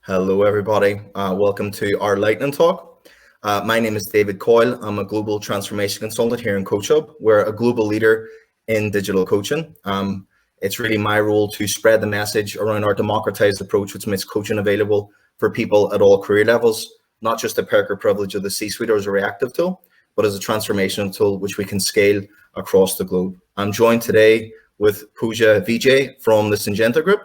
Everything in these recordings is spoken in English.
Hello, everybody. Welcome to our lightning talk. My name is David Coyle. I'm a global transformation consultant here in Coach Hub. We're a global leader in digital coaching. It's really my role to spread the message around our democratized approach, which makes coaching available for people at all career levels, not just a perk or privilege of the C-suite or as a reactive tool, but as a transformational tool which we can scale across the globe. I'm joined today with Puja Vijay from the Syngenta Group.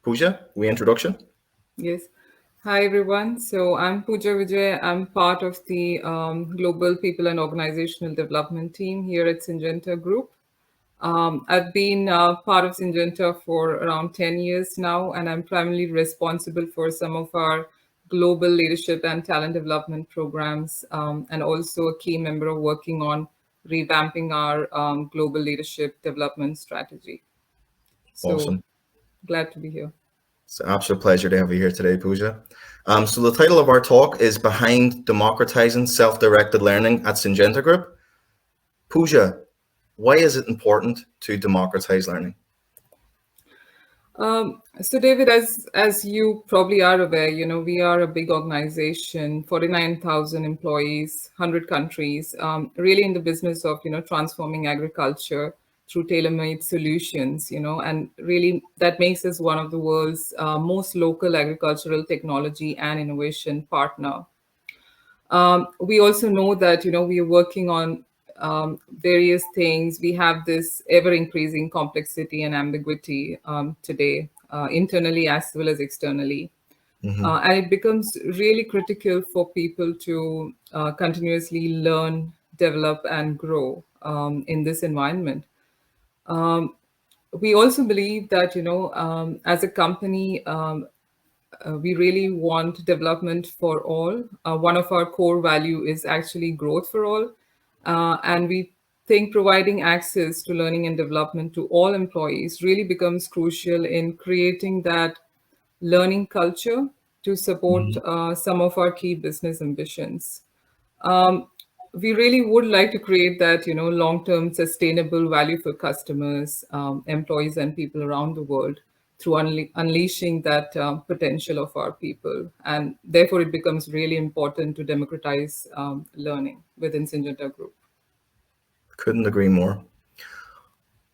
Puja, reintroduction. Yes. Hi, everyone. So I'm Puja Vijay. I'm part of the Global People and Organizational Development team here at Syngenta Group. I've been part of Syngenta for around 10 years now, and I'm primarily responsible for some of our global leadership and talent development programs, and also a key member of working on revamping our global leadership development strategy. So Awesome. glad to be here. It's an absolute pleasure to have you here today, Puja. So the title of our talk is Behind Democratizing Self-Directed Learning at Syngenta Group. Puja, why is it important to democratize learning? So David, as you probably are aware, we are a big organization, 49,000 employees, 100 countries, really in the business of, transforming agriculture through tailor-made solutions, and really that makes us one of the world's most local agricultural technology and innovation partner. We also know that, we are working on various things. We have this ever increasing complexity and ambiguity today, internally as well as externally. And it becomes really critical for people to continuously learn, develop, and grow in this environment. We also believe that, as a company, we really want development for all. One of our core value is actually growth for all. And we think providing access to learning and development to all employees really becomes crucial in creating that learning culture to support some of our key business ambitions. We really would like to create that, long-term sustainable value for customers, employees, and people around the world through unleashing that potential of our people. And therefore, it becomes really important to democratize learning within Syngenta Group. Couldn't agree more.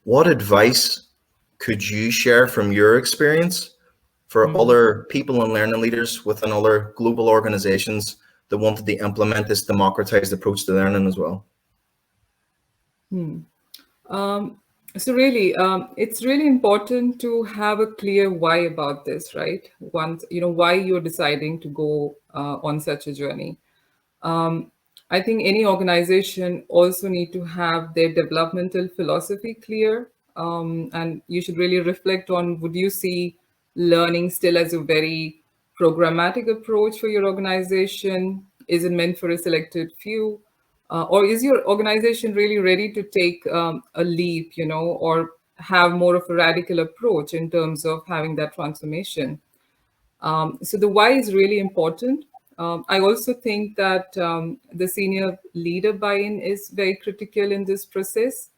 What advice could you share from your experience for other people and learning leaders within other global organizations that wanted to implement this democratized approach to learning as well? So really, it's really important to have a clear why about this, right? Once, why you're deciding to go on such a journey. I think any organization also need to have their developmental philosophy clear. And you should really reflect on, would you see learning still as a very programmatic approach for your organization? Is it meant for a selected few? Or is your organization really ready to take a leap, or have more of a radical approach in terms of having that transformation? So the why is really important. I also think that the senior leader buy-in is very critical in this process.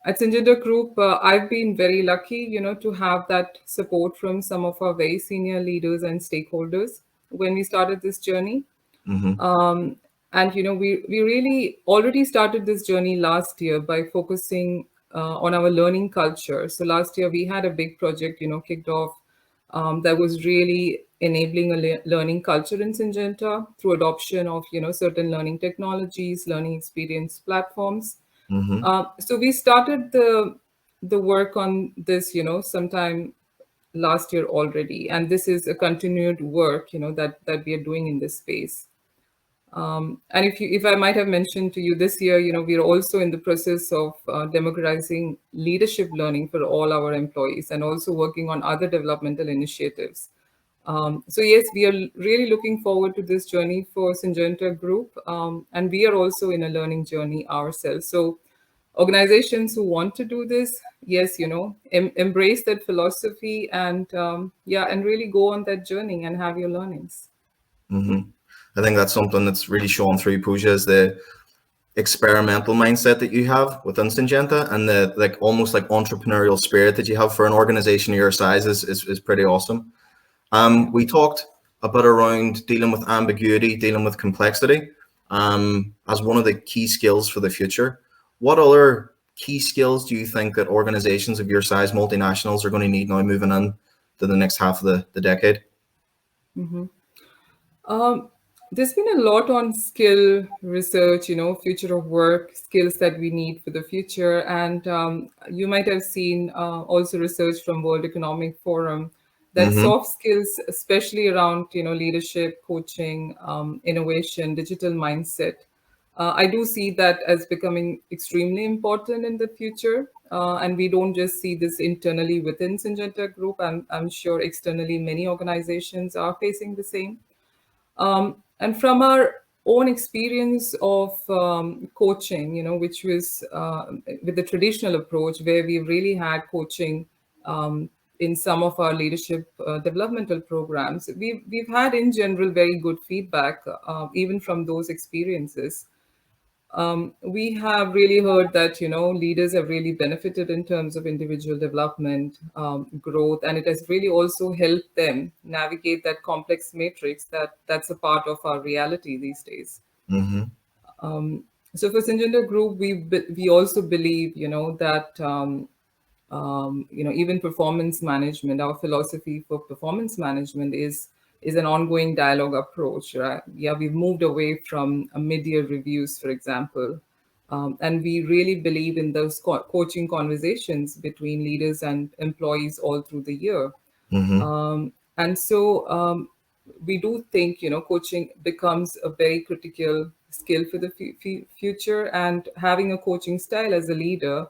At Syngenta Group, I've been very lucky, to have that support from some of our very senior leaders and stakeholders when we started this journey. And we really already started this journey last year by focusing on our learning culture. So last year we had a big project, kicked off that was really enabling a learning culture in Syngenta through adoption of certain learning technologies, learning experience platforms. So we started the work on this, sometime last year already, and this is a continued work, that we are doing in this space. And if I might have mentioned to you this year, we are also in the process of democratizing leadership learning for all our employees and also working on other developmental initiatives. So yes, we are really looking forward to this journey for Syngenta Group, and we are also in a learning journey ourselves. So organizations who want to do this, yes, embrace that philosophy and and really go on that journey and have your learnings. I think that's something that's really shown through Puja is the experimental mindset that you have within Syngenta, and the like almost like entrepreneurial spirit that you have for an organization of your size is pretty awesome. Yeah. We talked a bit around dealing with ambiguity, dealing with complexity, as one of the key skills for the future. What other key skills do you think that organizations of your size, multinationals, are going to need now moving in to the next half of the decade? Mhm. Um, there's been a lot on skill research, future of work, skills that we need for the future. And you might have seen also research from World Economic Forum that Mm-hmm. soft skills, especially around, leadership, coaching, innovation, digital mindset, I do see that as becoming extremely important in the future. And we don't just see this internally within Syngenta Group. I'm sure externally many organizations are facing the same. And from our own experience of coaching, which was with the traditional approach, where we really had coaching in some of our leadership developmental programs, we've had in general very good feedback, even from those experiences. We have really heard that leaders have really benefited in terms of individual development, growth, and it has really also helped them navigate that complex matrix that's a part of our reality these days. Mm-hmm. So for Syngenta Group, we also believe that even performance management, our philosophy for performance management is an ongoing dialogue approach, right? Yeah, we've moved away from mid-year reviews, for example, and we really believe in those coaching conversations between leaders and employees all through the year. Mm-hmm. And so we do think coaching becomes a very critical skill for the future, and having a coaching style as a leader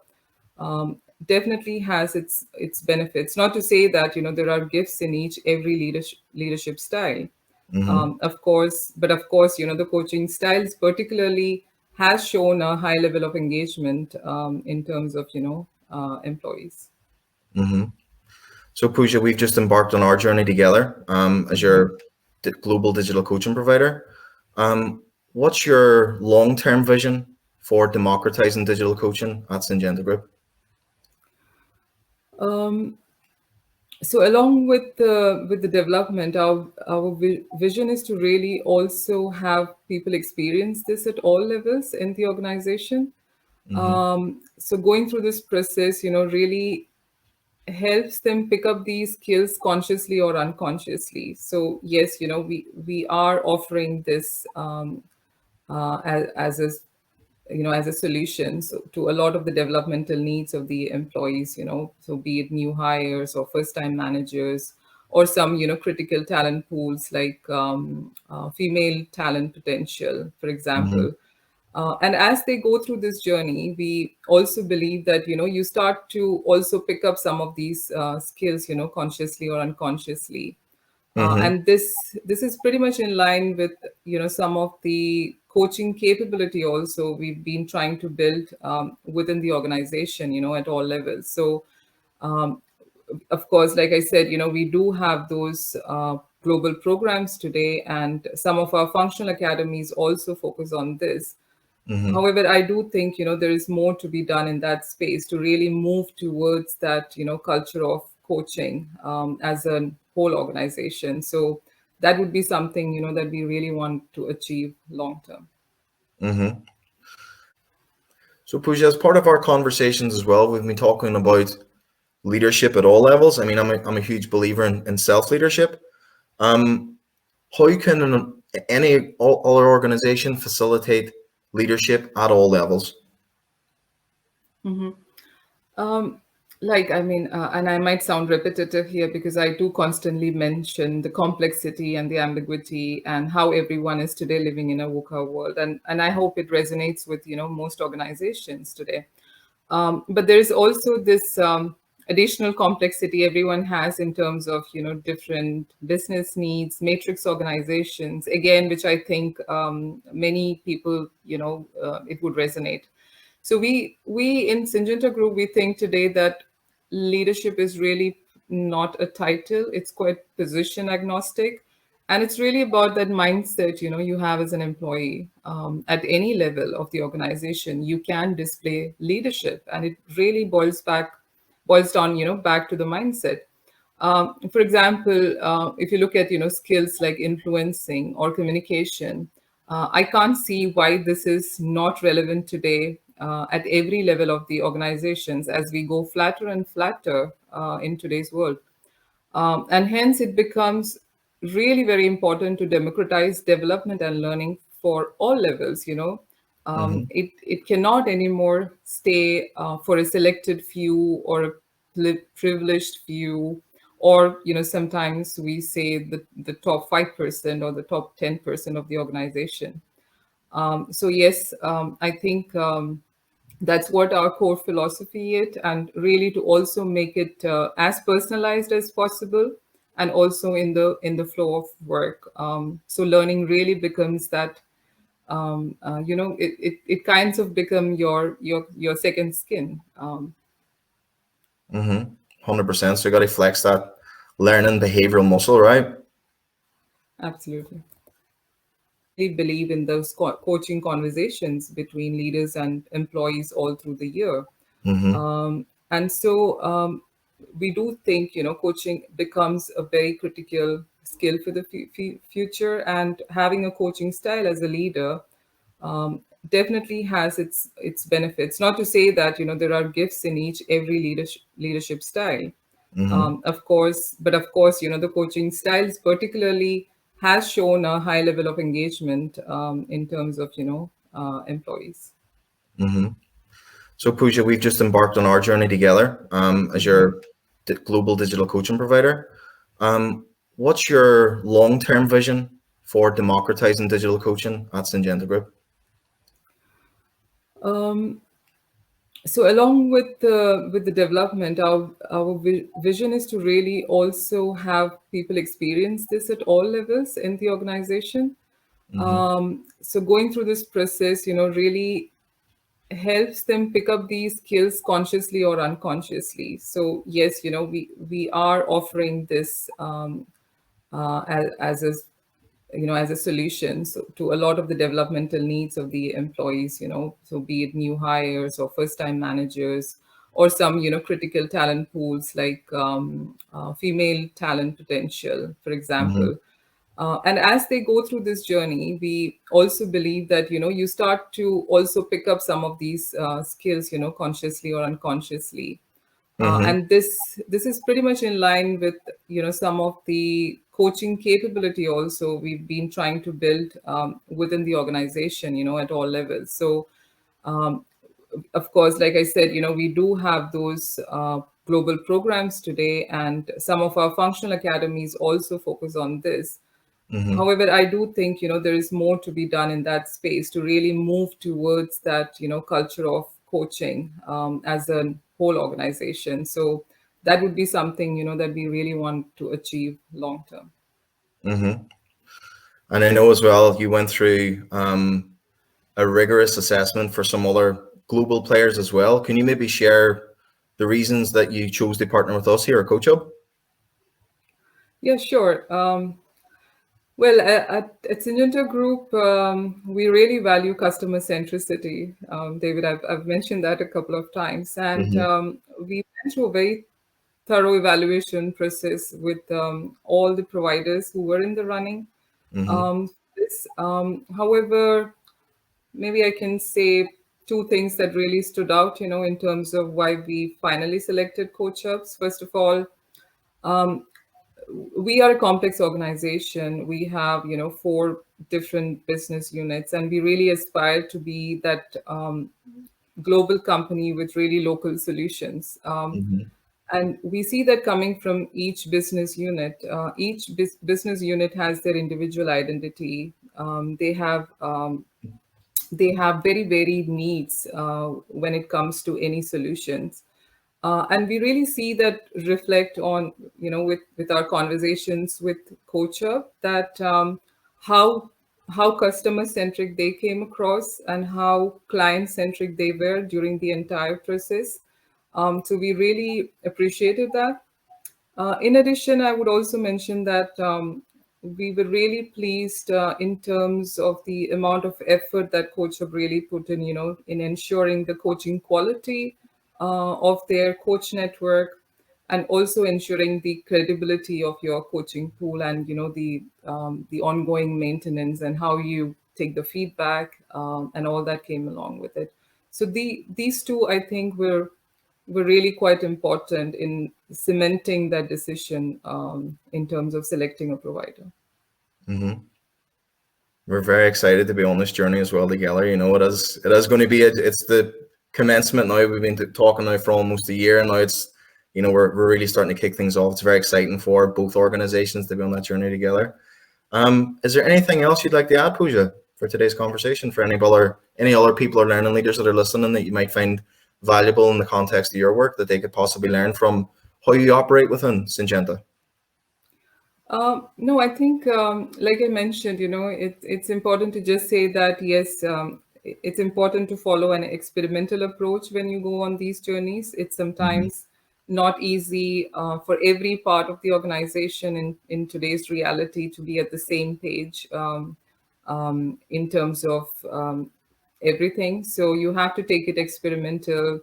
um, definitely has its benefits. Not to say that there are gifts in each every leadership style, Mm-hmm. of course, but of course the coaching styles particularly has shown a high level of engagement in terms of employees. Mm-hmm. So, Puja, we've just embarked on our journey together as your global digital coaching provider. What's your long-term vision for democratizing digital coaching at Syngenta Group? Um, so along with the development, our vision is to really also have people experience this at all levels in the organization. Mm-hmm. So going through this process, really helps them pick up these skills consciously or unconsciously. So yes, we are offering this as a as a solution, so to a lot of the developmental needs of the employees, so be it new hires or first time managers, or some critical talent pools like female talent potential, for Mm-hmm. example. And as they go through this journey, we also believe that you start to also pick up some of these skills, consciously or unconsciously. Mm-hmm. And this is pretty much in line with some of the coaching capability also we've been trying to build within the organization, at all levels. So um, of course, like I said, we do have those global programs today, and some of our functional academies also focus on this. Mm-hmm. However, I do think there is more to be done in that space to really move towards that culture of coaching as a whole organization. So that would be something that we really want to achieve long term. Mm-hmm. So, Pooja, as part of our conversations as well, we've been talking about leadership at all levels. I mean, I'm a huge believer in self-leadership. Um, how can any other organization facilitate leadership at all levels? Mhm. Um, I mean, and I might sound repetitive here because I do constantly mention the complexity and the ambiguity and how everyone is today living in a VUCA world, and I hope it resonates with most organizations today. But there is also this additional complexity everyone has in terms of different business needs, matrix organizations. Again, which I think many people it would resonate. So we in Syngenta Group, we think today that leadership is really not a title; it's quite position agnostic, And it's really about that mindset, you have as an employee. At any level of the organization, you can display leadership, and it really boils down, back to the mindset. For example, if you look at, skills like influencing or communication, I can't see why this is not relevant today at every level of the organizations as we go flatter and flatter in today's world. And hence, it becomes really very important to democratize development and learning for all levels. It cannot anymore stay for a selected few or a privileged few, or sometimes we say the top 5% or the top 10% of the organization. So yes, I think that's what our core philosophy is, and really to also make it as personalized as possible, and also in the flow of work. So learning really becomes that, it kinds of become your second skin. 100%. So you got to flex that learning behavioral muscle, right? Absolutely. Really believe in those coaching conversations between leaders and employees all through the year. Mm-hmm. And so we do think, coaching becomes a very critical skill for the future, and having a coaching style as a leader definitely has its benefits. Not to say that, there are gifts in each every leadership style. Mm-hmm. Of course, but of course, the coaching styles particularly has shown a high level of engagement in terms of, employees. Mm-hmm. So Puja, we've just embarked on our journey together as your global digital coaching provider. What's your long-term vision for democratizing digital coaching at Syngenta Group? Um, so along with the development, our vision is to really also have people experience this at all levels in the organization. Mm-hmm. So going through this process, really helps them pick up these skills consciously or unconsciously. So yes, we are offering this as a as a solution, so to a lot of the developmental needs of the employees. So be it new hires or first time managers, or some critical talent pools like female talent potential, for Mm-hmm. example. And as they go through this journey, we also believe that you start to also pick up some of these skills, consciously or unconsciously. Mm-hmm. And this is pretty much in line with some of the coaching capability also we've been trying to build within the organization, at all levels. So um, of course, like I said, we do have those global programs today, and some of our functional academies also focus on this. Mm-hmm. However, I do think, there is more to be done in that space to really move towards that, culture of coaching as a whole organization. So that would be something, that we really want to achieve long term. Mm-hmm. And I know as well you went through a rigorous assessment for some other global players as well. Can you maybe share the reasons that you chose to partner with us here at Coach Hub? Yeah, sure. Well, at Syngenta Group, we really value customer centricity. David, I've mentioned that a couple of times. And Mm-hmm. we went through a very thorough evaluation process with all the providers who were in the running. Mm-hmm. However, maybe I can say two things that really stood out, in terms of why we finally selected Coach Hubs. First of all, we are a complex organization. We have, four different business units, and we really aspire to be that global company with really local solutions. Mm-hmm. And we see that coming from each business unit. Each business unit has their individual identity. They have very varied needs when it comes to any solutions. And we really see that reflect on, with our conversations with CoachUp, that how customer centric they came across and how client centric they were during the entire process. So we really appreciated that. In addition, I would also mention that we were really pleased in terms of the amount of effort that Coach have really put in, in ensuring the coaching quality of their coach network, and also ensuring the credibility of your coaching pool, and the ongoing maintenance and how you take the feedback, and all that came along with it. So these two, I think, were really quite important in cementing that decision, in terms of selecting a provider. Mm-hmm. We're very excited to be on this journey as well together. It is going to be it's the commencement now. We've been talking now for almost a year, and now it's we're really starting to kick things off. It's very exciting for both organizations to be on that journey together. Is there anything else you'd like to add, Puja, for today's conversation? For any other people or learning leaders that are listening that you might find valuable in the context of your work, that they could possibly learn from how you operate within Syngenta? No, I think, like I mentioned, it's important to just say that, yes, it's important to follow an experimental approach when you go on these journeys. It's Mm-hmm. sometimes not easy for every part of the organization in today's reality to be at the same page, in terms of everything. So you have to take it experimental,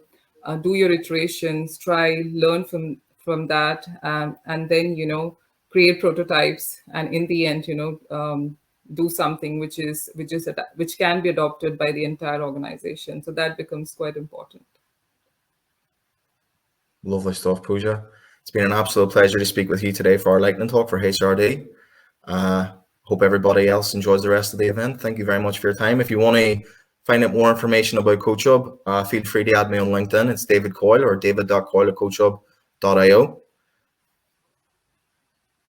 do your iterations, try, learn from that, and then create prototypes, and in the end, do something which can be adopted by the entire organization. So that becomes quite important. Lovely stuff, Puja. It's been an absolute pleasure to speak with you today for our lightning talk for HRD. Hope everybody else enjoys the rest of the event. Thank you very much for your time. If you want to find out more information about CoachHub, feel free to add me on LinkedIn. It's David Coyle, or david.coyle@coachhub.io.